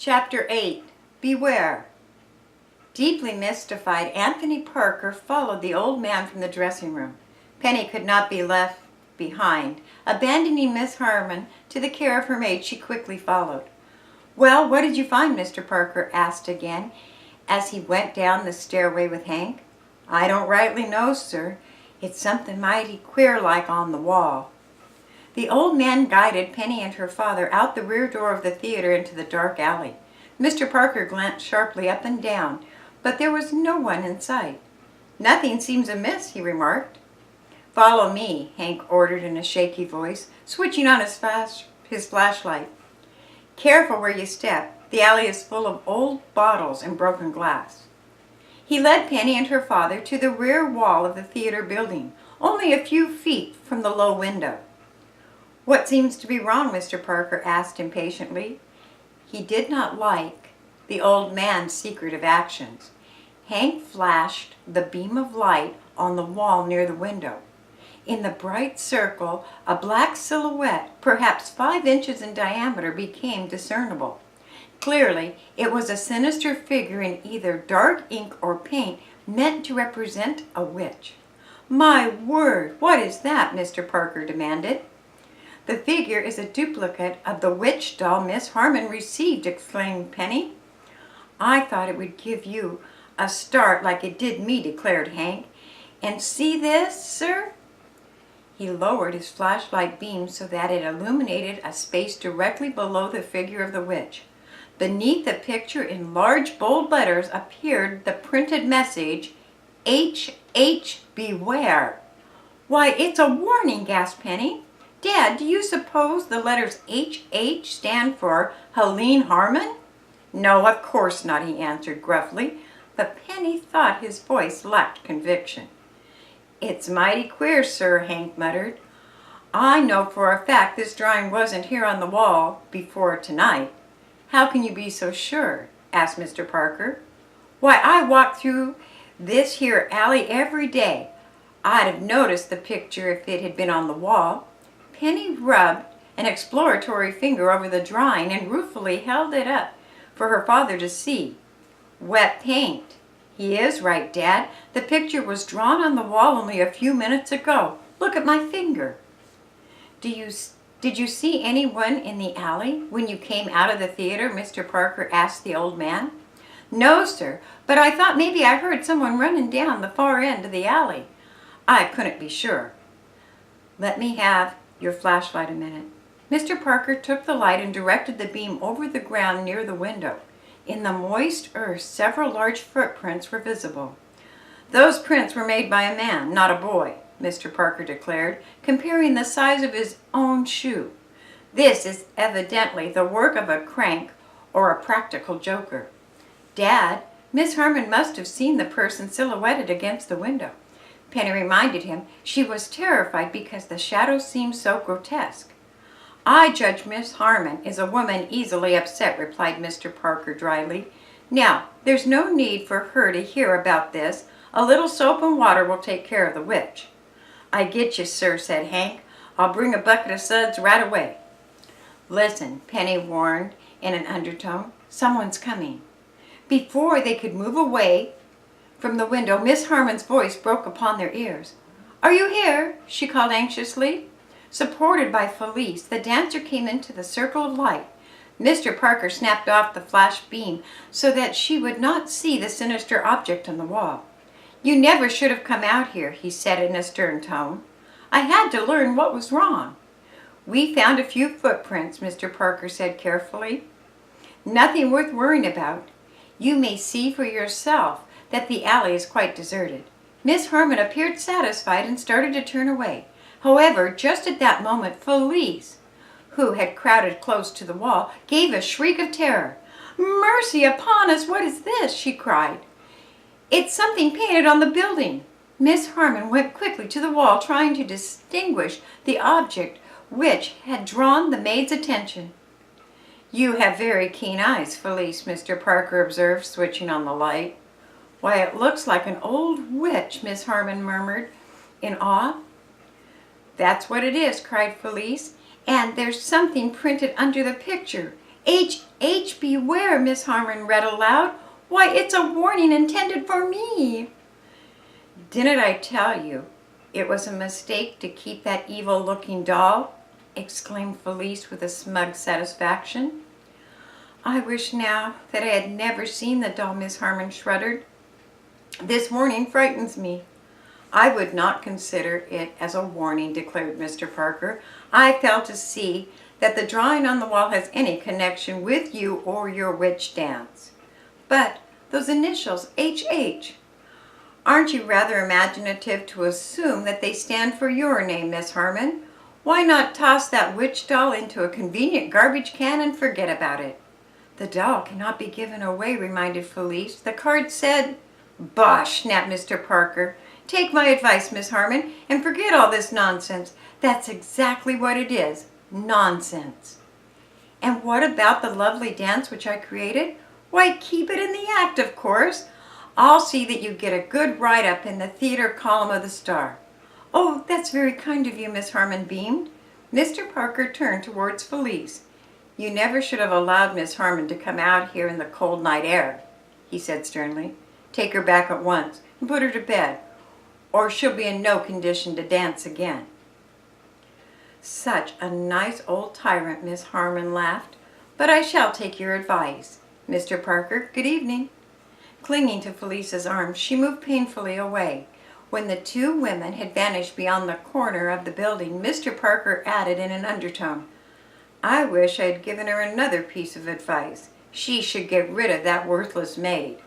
Chapter 8. Beware. Deeply mystified, Anthony Parker followed the old man from the dressing room. Penny could not be left behind. Abandoning Miss Harmon to the care of her maid, she quickly followed. "Well, what did you find?" Mr. Parker asked again as he went down the stairway with Hank. "I don't rightly know, sir. It's something mighty queer like on the wall." The old man guided Penny and her father out the rear door of the theater into the dark alley. Mr. Parker glanced sharply up and down, but there was no one in sight. "Nothing seems amiss," he remarked. "Follow me," Hank ordered in a shaky voice, switching on his flashlight. "Careful where you step. The alley is full of old bottles and broken glass." He led Penny and her father to the rear wall of the theater building, only a few feet from the low window. "What seems to be wrong?" Mr. Parker asked impatiently. He did not like the old man's secretive actions. Hank flashed the beam of light on the wall near the window. In the bright circle, a black silhouette, perhaps 5 inches in diameter, became discernible. Clearly, it was a sinister figure in either dark ink or paint meant to represent a witch. "My word, what is that?" Mr. Parker demanded. "The figure is a duplicate of the witch doll Miss Harmon received," exclaimed Penny. "I thought it would give you a start like it did me," declared Hank. "And see this, sir?" He lowered his flashlight beam so that it illuminated a space directly below the figure of the witch. Beneath the picture in large bold letters appeared the printed message, "H. Beware." "Why, it's a warning," gasped Penny. "Dad, do you suppose the letters H stand for Helene Harmon?" "No, of course not," he answered gruffly, but Penny thought his voice lacked conviction. "It's mighty queer, sir," Hank muttered. "I know for a fact this drawing wasn't here on the wall before tonight." "How can you be so sure?" asked Mr. Parker. "Why, I walk through this here alley every day. I'd have noticed the picture if it had been on the wall." Penny rubbed an exploratory finger over the drawing and ruefully held it up for her father to see. "Wet paint." "He is right, Dad. The picture was drawn on the wall only a few minutes ago. Look at my finger." Did you see anyone in the alley when you came out of the theater?" Mr. Parker asked the old man. "No, sir, but I thought maybe I heard someone running down the far end of the alley. I couldn't be sure." "Let me have your flashlight a minute." Mr. Parker took the light and directed the beam over the ground near the window. In the moist earth, several large footprints were visible. "Those prints were made by a man, not a boy," Mr. Parker declared, comparing the size of his own shoe. "This is evidently the work of a crank or a practical joker." "Dad, Miss Harmon must have seen the person silhouetted against the window." Penny reminded him she was terrified because the shadow seemed so grotesque. "I judge Miss Harmon is a woman easily upset," replied Mr. Parker dryly. "Now, there's no need for her to hear about this. A little soap and water will take care of the witch." "I get you, sir," said Hank. "I'll bring a bucket of suds right away." "Listen," Penny warned in an undertone. "Someone's coming." Before they could move away from the window, Miss Harmon's voice broke upon their ears. "Are you here?" she called anxiously. Supported by Felice, the dancer came into the circle of light. Mr. Parker snapped off the flash beam so that she would not see the sinister object on the wall. "You never should have come out here," he said in a stern tone. "I had to learn what was wrong." "We found a few footprints," Mr. Parker said carefully. "Nothing worth worrying about. You may see for yourself that the alley is quite deserted." Miss Harmon appeared satisfied and started to turn away. However, just at that moment, Felice, who had crowded close to the wall, gave a shriek of terror. "Mercy upon us, what is this?" she cried. "It's something painted on the building." Miss Harmon went quickly to the wall, trying to distinguish the object which had drawn the maid's attention. "You have very keen eyes, Felice," Mr. Parker observed, switching on the light. "Why, it looks like an old witch," Miss Harmon murmured in awe. "That's what it is," cried Felice. "And there's something printed under the picture. H, beware, Miss Harmon read aloud. Why, it's a warning intended for me. Didn't I tell you it was a mistake to keep that evil-looking doll? Exclaimed Felice with a smug satisfaction. I wish now that I had never seen the doll, Miss Harmon shuddered. This warning frightens me. I would not consider it as a warning, declared Mr. Parker. I fail to see that the drawing on the wall has any connection with you or your witch dance. But those initials, H.H., aren't you rather imaginative to assume that they stand for your name, Miss Harmon? Why not toss that witch doll into a convenient garbage can and forget about it? The doll cannot be given away, reminded Felice. The card said... Bosh, snapped Mr. Parker. Take my advice, Miss Harmon, and forget all this nonsense. That's exactly what it is. Nonsense. And what about the lovely dance which I created? Why, keep it in the act, of course. I'll see that you get a good write-up in the theater column of the Star. Oh, that's very kind of you, Miss Harmon beamed. Mr. Parker turned towards Felice. You never should have allowed Miss Harmon to come out here in the cold night air, he said sternly. Take her back at once and put her to bed, or she'll be in no condition to dance again. Such a nice old tyrant, Miss Harmon laughed. But I shall take your advice. Mr. Parker, good evening. Clinging to Felice's arm, she moved painfully away. When the two women had vanished beyond the corner of the building, Mr. Parker added in an undertone, I wish I had given her another piece of advice. She should get rid of that worthless maid.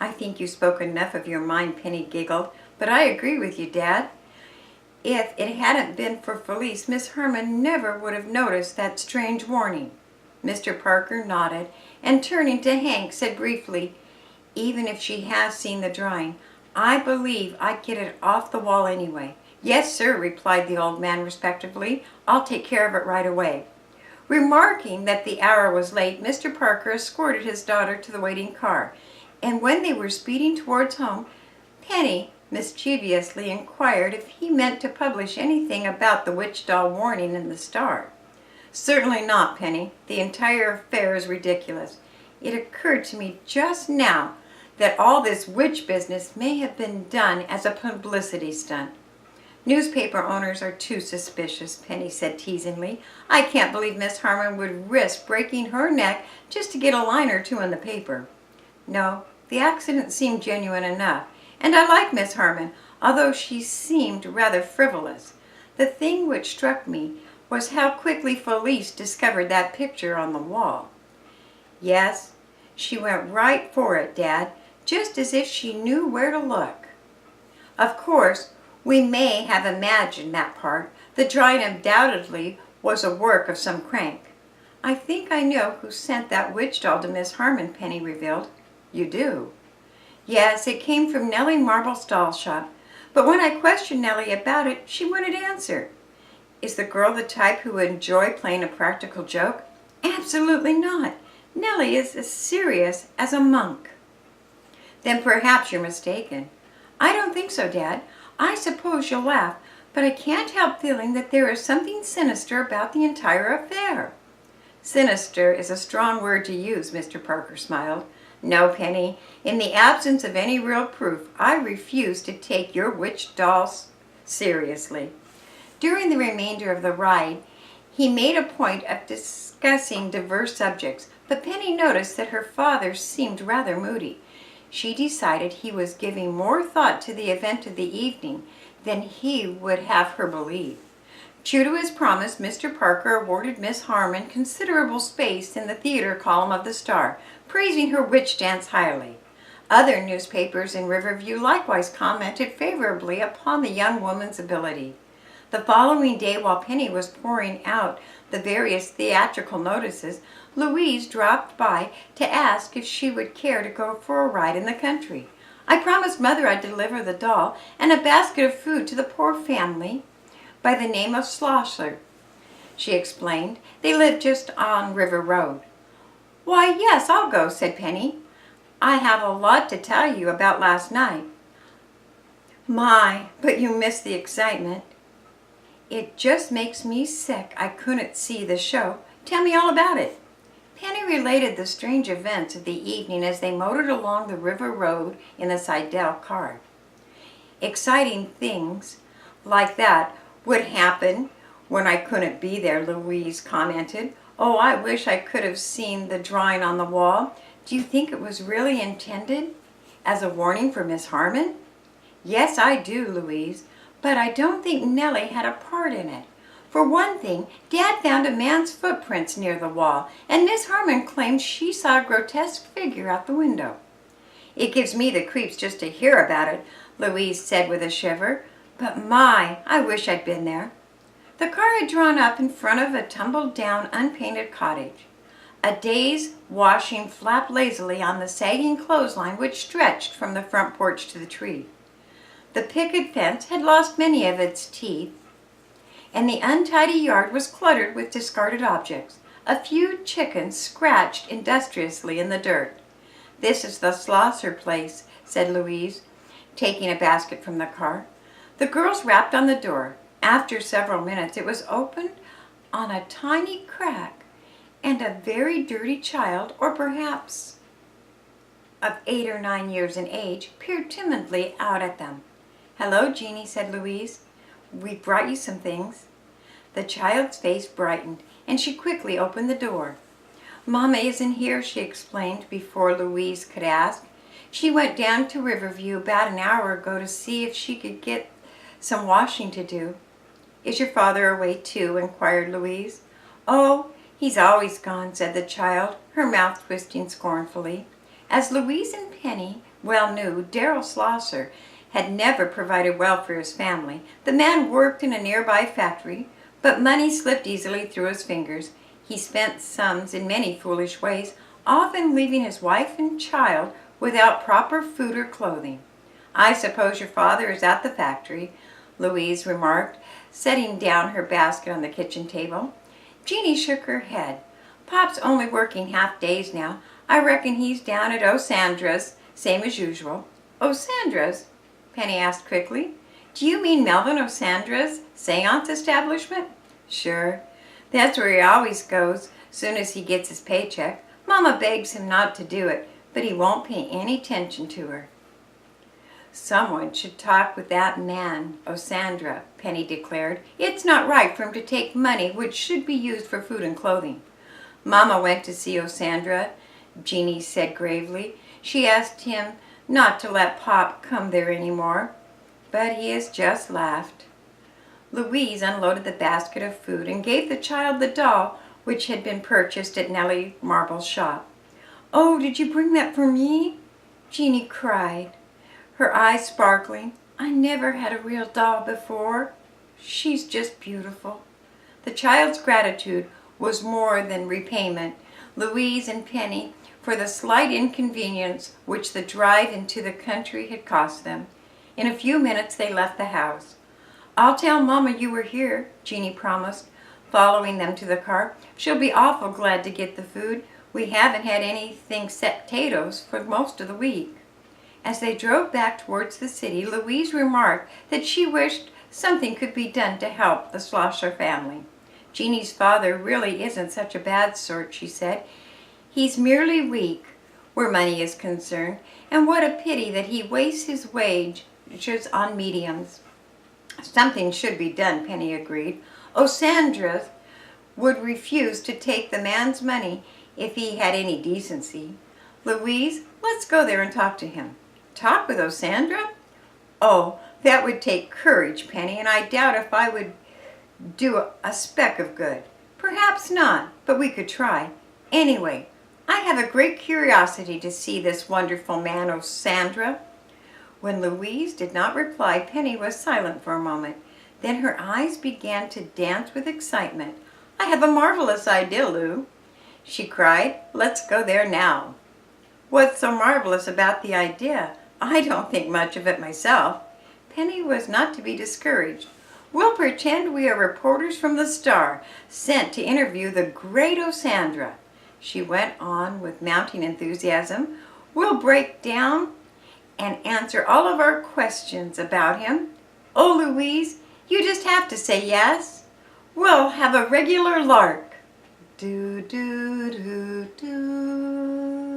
I think you spoke enough of your mind, Penny giggled, but I agree with you, Dad. If it hadn't been for Felice, Miss Harmon never would have noticed that strange warning. Mr. Parker nodded, and turning to Hank, said briefly, even if she has seen the drawing, I believe I'd get it off the wall anyway. Yes, sir, replied the old man respectfully. I'll take care of it right away. Remarking that the hour was late, Mr. Parker escorted his daughter to the waiting car, and when they were speeding towards home, Penny mischievously inquired if he meant to publish anything about the witch doll warning in the Star. Certainly not, Penny. The entire affair is ridiculous. It occurred to me just now that all this witch business may have been done as a publicity stunt. Newspaper owners are too suspicious, Penny said teasingly. I can't believe Miss Harmon would risk breaking her neck just to get a line or two in the paper. No, the accident seemed genuine enough, and I like Miss Harmon, although she seemed rather frivolous. The thing which struck me was how quickly Felice discovered that picture on the wall. Yes, she went right for it, Dad, just as if she knew where to look. Of course, we may have imagined that part. The drawing undoubtedly was a work of some crank. I think I know who sent that witch doll to Miss Harmon, Penny revealed. You do? Yes, it came from Nellie Marble's doll shop, but when I questioned Nellie about it, she wouldn't answer. Is the girl the type who would enjoy playing a practical joke? Absolutely not. Nellie is as serious as a monk. Then perhaps you're mistaken. I don't think so, Dad. I suppose you'll laugh, but I can't help feeling that there is something sinister about the entire affair. Sinister is a strong word to use, Mr. Parker smiled. No, Penny, in the absence of any real proof, I refuse to take your witch dolls seriously. During the remainder of the ride, he made a point of discussing diverse subjects, but Penny noticed that her father seemed rather moody. She decided he was giving more thought to the event of the evening than he would have her believe. True to his promise, Mr. Parker awarded Miss Harmon considerable space in the theater column of the Star, praising her witch dance highly. Other newspapers in Riverview likewise commented favorably upon the young woman's ability. The following day, while Penny was pouring out the various theatrical notices, Louise dropped by to ask if she would care to go for a ride in the country. I promised Mother I'd deliver the doll and a basket of food to the poor family by the name of Schlosser, she explained. They live just on River Road. Why, yes, I'll go, said Penny. I have a lot to tell you about last night. My, but you missed the excitement. It just makes me sick I couldn't see the show. Tell me all about it. Penny related the strange events of the evening as they motored along the river road in the Seidel car. Exciting things like that would happen when I couldn't be there, Louise commented. Oh, I wish I could have seen the drawing on the wall. Do you think it was really intended as a warning for Miss Harmon? Yes, I do, Louise, but I don't think Nellie had a part in it. For one thing, Dad found a man's footprints near the wall, and Miss Harmon claimed she saw a grotesque figure out the window. It gives me the creeps just to hear about it, Louise said with a shiver. But my, I wish I'd been there. The car had drawn up in front of a tumbled-down, unpainted cottage. A day's washing flapped lazily on the sagging clothesline which stretched from the front porch to the tree. The picket fence had lost many of its teeth, and the untidy yard was cluttered with discarded objects. A few chickens scratched industriously in the dirt. This is the Schlosser place, said Louise, taking a basket from the car. The girls rapped on the door. After several minutes, it was opened on a tiny crack, and a very dirty child, or perhaps of 8 or 9 years in age, peered timidly out at them. Hello, Jeanie, said Louise. We brought you some things. The child's face brightened, and she quickly opened the door. Mama isn't here, she explained before Louise could ask. She went down to Riverview about an hour ago to see if she could get some washing to do. Is your father away too? Inquired Louise. Oh, he's always gone, said the child, her mouth twisting scornfully. As Louise and Penny well knew, Darrell Schlosser had never provided well for his family. The man worked in a nearby factory, but money slipped easily through his fingers. He spent sums in many foolish ways, often leaving his wife and child without proper food or clothing. I suppose your father is at the factory, Louise remarked, setting down her basket on the kitchen table. Jeanie shook her head. Pop's only working half days now. I reckon he's down at Osandra's, same as usual. Osandra's? Penny asked quickly. Do you mean Melvin Osandra's seance establishment? Sure. That's where he always goes, soon as he gets his paycheck. Mama begs him not to do it, but he won't pay any attention to her. Someone should talk with that man, Osandra, Penny declared. It's not right for him to take money which should be used for food and clothing. Mama went to see Osandra, Jeanie said gravely. She asked him not to let Pop come there anymore, but he has just laughed. Louise unloaded the basket of food and gave the child the doll which had been purchased at Nellie Marble's shop. Oh, did you bring that for me? Jeanie cried, her eyes sparkling. I never had a real doll before. She's just beautiful. The child's gratitude was more than repayment, Louise and Penny, for the slight inconvenience which the drive into the country had cost them. In a few minutes they left the house. I'll tell Mama you were here, Jeanie promised, following them to the car. She'll be awful glad to get the food. We haven't had anything except potatoes for most of the week. As they drove back towards the city, Louise remarked that she wished something could be done to help the Schlosser family. Jeanie's father really isn't such a bad sort, she said. He's merely weak where money is concerned, and what a pity that he wastes his wages on mediums. Something should be done, Penny agreed. Osandra would refuse to take the man's money if he had any decency. Louise, let's go there and talk to him. Talk with Osandra? Oh, that would take courage, Penny, and I doubt if I would do a speck of good. Perhaps not, but we could try. Anyway, I have a great curiosity to see this wonderful man, Osandra. When Louise did not reply, Penny was silent for a moment. Then her eyes began to dance with excitement. I have a marvelous idea, Lou, she cried. Let's go there now. What's so marvelous about the idea? I don't think much of it myself. Penny was not to be discouraged. We'll pretend we are reporters from the Star, sent to interview the great Osandra. She went on with mounting enthusiasm. We'll break down and answer all of our questions about him. Oh, Louise, you just have to say yes. We'll have a regular lark. Do, do, do, do.